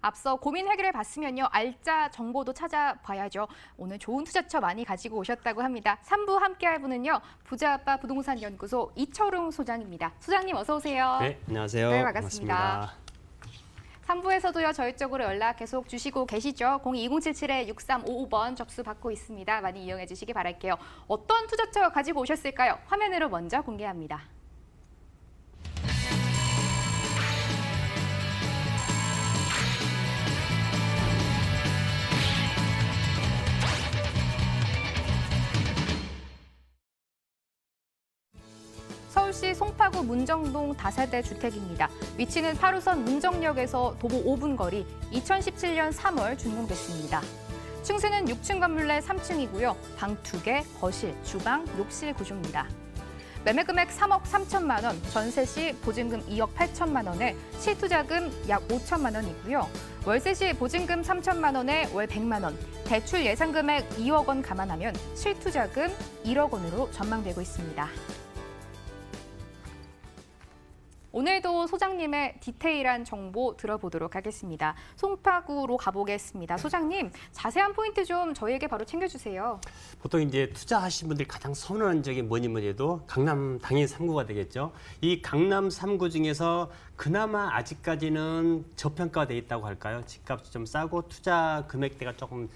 앞서 고민 해결을 봤으면요. 알짜 정보도 찾아봐야죠. 오늘 좋은 투자처 많이 가지고 오셨다고 합니다. 3부 함께할 분은요. 부자아빠 부동산 연구소 이철웅 소장입니다. 소장님 어서 오세요. 네, 안녕하세요. 네, 반갑습니다. 반갑습니다. 3부에서도요. 저희 쪽으로 연락 계속 주시고 계시죠. 02-2077-6355번 접수 받고 있습니다. 많이 이용해 주시기 바랄게요. 어떤 투자처 가지고 오셨을까요? 화면으로 먼저 공개합니다. 서울시 송파구 문정동 다세대 주택입니다. 위치는 8호선 문정역에서 도보 5분 거리, 2017년 3월 준공됐습니다. 층수는 6층 건물 내 3층이고요. 방 2개, 거실, 주방, 욕실 구조입니다. 매매 금액 3억 3천만 원, 전세 시 보증금 2억 8천만 원에 실투자금 약 5천만 원이고요. 월세 시 보증금 3천만 원에 월 100만 원, 대출 예상 금액 2억 원 감안하면 실투자금 1억 원으로 전망되고 있습니다. 오늘도 소장님의 디테일한 정보 들어보도록 하겠습니다. 송파구로 가보겠습니다. 소장님, 자세한 포인트 좀 저희에게 바로 챙겨주세요. 보통 이제 투자하신 분들이 가장 선호하는 적이 뭐니 해도 강남 당연히 3구가 되겠죠. 이 강남 3구 중에서 그나마 아직까지는 저평가돼 있다고 할까요? 집값이 좀 싸고 투자 금액대가 조금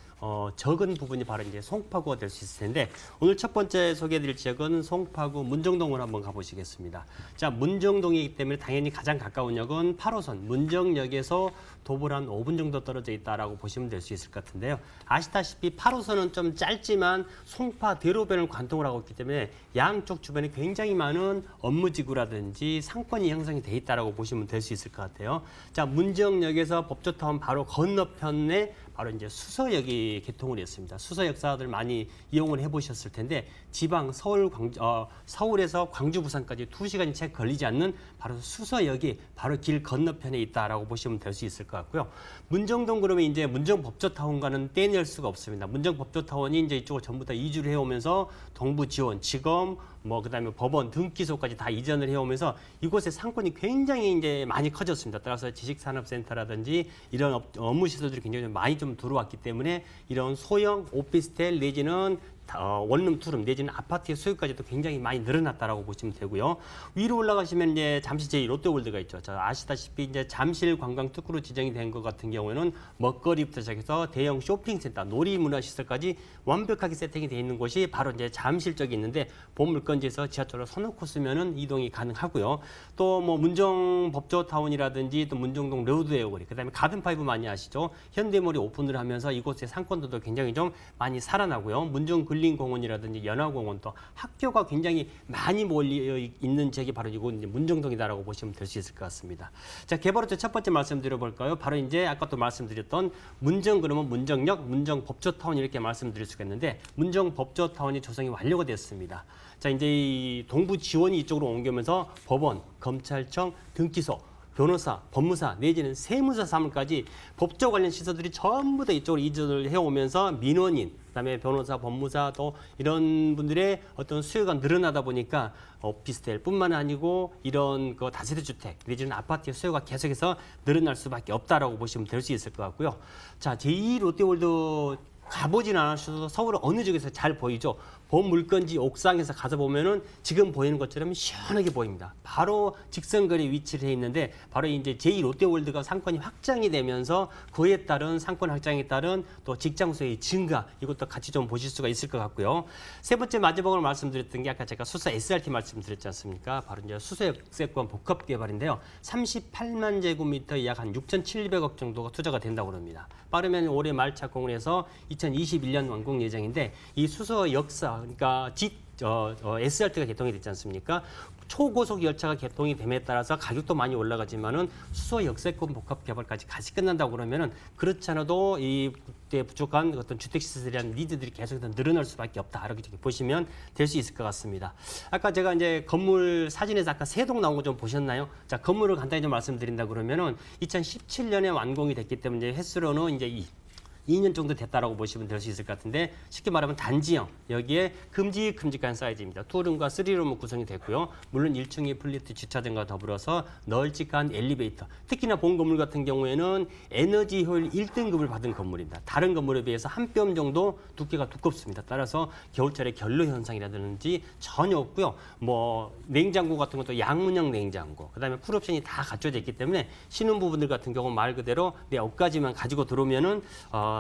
적은 부분이 바로 이제 송파구가 될 수 있을 텐데, 오늘 첫 번째 소개해드릴 지역은 송파구 문정동으로 한번 가보시겠습니다. 자, 문정동이기 때문에 당연히 가장 가까운 역은 8호선 문정역에서 도보로 한 5분 정도 떨어져 있다라고 보시면 될 수 있을 것 같은데요. 아시다시피 8호선은 좀 짧지만 송파 대로변을 관통을 하고 있기 때문에 양쪽 주변에 굉장히 많은 업무지구라든지 상권이 형성이 돼 있다라고 보시면 될 수 있을 것 같아요. 자, 문정역에서 법조타운 바로 건너편에 바로 이제 수서역이 개통을 했습니다. 수서 역사들 많이 이용을 해보셨을 텐데, 지방 서울에서 광주, 부산까지 2시간이 채 걸리지 않는 바로 수서역이 바로 길 건너편에 있다라고 보시면 될 수 있을 것 같고요. 문정동 그러면 이제 문정법조타운과는 떼낼 수가 없습니다. 문정법조타운이 이제 이쪽을 전부 다 이주를 해오면서 동부지원, 지검, 그다음에 법원, 등기소까지 다 이전을 해오면서 이곳의 상권이 굉장히 이제 많이 커졌습니다. 따라서 지식산업센터라든지 이런 업무 시설들이 굉장히 많이 좀 들어왔기 때문에 이런 소형 오피스텔 내지는 원룸, 투룸 내지는 아파트의 수요까지도 굉장히 많이 늘어났다라고 보시면 되고요. 위로 올라가시면 이제 잠실 제2롯데월드가 있죠. 아시다시피 이제 잠실 관광 특구로 지정이 된 것 같은 경우에는 먹거리부터 시작해서 대형 쇼핑센터, 놀이문화시설까지 완벽하게 세팅이 되어 있는 곳이 바로 이제 잠실 쪽에 있는데, 보물건지에서 지하철로 서놓고 쓰면은 이동이 가능하고요. 또 문정 법조타운이라든지 또 문정동 로드웨어거리, 그다음에 가든파이브 많이 아시죠? 현대몰이 오픈을 하면서 이곳의 상권들도 굉장히 좀 많이 살아나고요. 문정 근린공원이라든지 연화공원, 또 학교가 굉장히 많이 몰려 있는 지역이 바로 이곳 이제 문정동이다라고 보시면 될 수 있을 것 같습니다. 자, 개발업체 첫 번째 말씀드려볼까요? 바로 이제 아까 또 말씀드렸던 문정 그러면 문정역, 문정법조타운 이렇게 말씀드릴 수가 있는데, 문정법조타운이 조성이 완료가 됐습니다. 자, 이제 이 동부 지원이 이쪽으로 옮기면서 법원, 검찰청, 등기소, 변호사, 법무사 내지는 세무사 사무까지 법조 관련 시설들이 전부 다 이쪽으로 이전을 해오면서 민원인, 그다음에 변호사, 법무사 또 이런 분들의 어떤 수요가 늘어나다 보니까 오피스텔뿐만 아니고 이런 다세대 주택 내지는 아파트의 수요가 계속해서 늘어날 수밖에 없다라고 보시면 될 수 있을 것 같고요. 자, 제2롯데월드 가보진 않으셔도 서울 어느 쪽에서 잘 보이죠? 보물건지 옥상에서 가서 보면은 지금 보이는 것처럼 시원하게 보입니다. 바로 직선거리에 위치를 해 있는데, 바로 이제 제2롯데월드가 상권이 확장이 되면서 그에 따른 상권 확장에 따른 또 직장수의 증가, 이것도 같이 좀 보실 수가 있을 것 같고요. 세 번째 마지막으로 말씀드렸던 게 아까 제가 수서 SRT 말씀드렸지 않습니까? 바로 이제 수서역세권 복합 개발인데요. 38만 제곱미터 약 한 6,700억 정도가 투자가 된다고 합니다. 빠르면 올해 말 착공을 해서 2021년 완공 예정인데, 이 수서 역사, 그러니까 SRT가 개통이 됐지 않습니까? 초고속 열차가 개통이 됨에 따라서 가격도 많이 올라가지만은 수서 역세권 복합 개발까지 같이 끝난다고 그러면은, 그렇지 않아도 이때 부족한 어떤 주택 시설에 대한 니드들이 계속해서 늘어날 수밖에 없다. 이렇게 보시면 될 수 있을 것 같습니다. 아까 제가 이제 건물 사진에서 아까 세 동 나온 거 좀 보셨나요? 자, 건물을 간단히 좀 말씀드린다 그러면은 2017년에 완공이 됐기 때문에 횟수로는 이제 2년 정도 됐다라고 보시면 될 수 있을 것 같은데 쉽게 말하면 단지형 여기에 큼직큼직한 사이즈입니다. 투룸과 3룸으로 구성이 됐고요. 물론 1층이 플리트 주차장과 더불어서 널찍한 엘리베이터. 특히나 본 건물 같은 경우에는 에너지 효율 1등급을 받은 건물입니다. 다른 건물에 비해서 한 뼘 정도 두께가 두껍습니다. 따라서 겨울철에 결로 현상이라든지 전혀 없고요. 뭐 냉장고 같은 것도 양문형 냉장고, 그다음에 쿨옵션이 다 갖춰져 있기 때문에 신혼부부들 같은 경우 말 그대로 내 옷까지만 가지고 들어오면은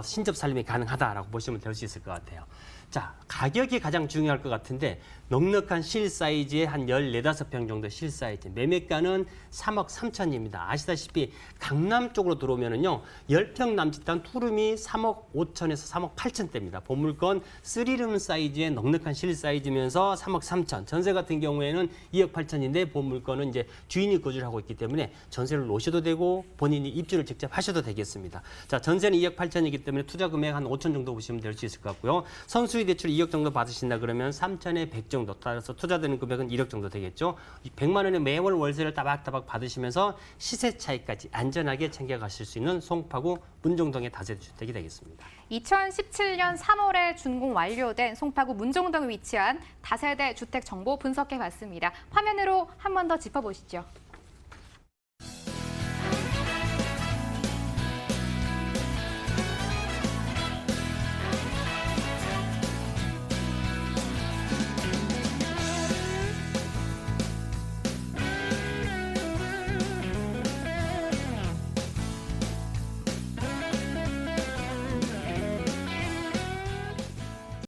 신접 살림이 가능하다라고 보시면 될 수 있을 것 같아요. 자, 가격이 가장 중요할 것 같은데 넉넉한 실 사이즈의 한 14~15평 정도 실 사이즈. 매매가는 3억 3천입니다. 아시다시피 강남 쪽으로 들어오면은요. 10평 남짓한 투룸이 3억 5천에서 3억 8천대입니다. 보물건 3룸 사이즈의 넉넉한 실 사이즈면서 3억 3천. 전세 같은 경우에는 2억 8천인데 보물건은 이제 주인이 거주를 하고 있기 때문에 전세를 놓으셔도 되고 본인이 입주를 직접 하셔도 되겠습니다. 자, 전세는 2억 8천이기 때문에 투자 금액 한 5천 정도 보시면 될 수 있을 것 같고요. 선수의 대출 2억 정도 받으신다 그러면 3천에 100 정도. 따라서 투자되는 금액은 1억 정도 되겠죠. 100만 원의 매월 월세를 따박따박 받으시면서 시세 차익까지 안전하게 챙겨가실 수 있는 송파구 문정동의 다세대 주택이 되겠습니다. 2017년 3월에 준공 완료된 송파구 문정동에 위치한 다세대 주택 정보 분석해봤습니다. 화면으로 한 번 더 짚어보시죠.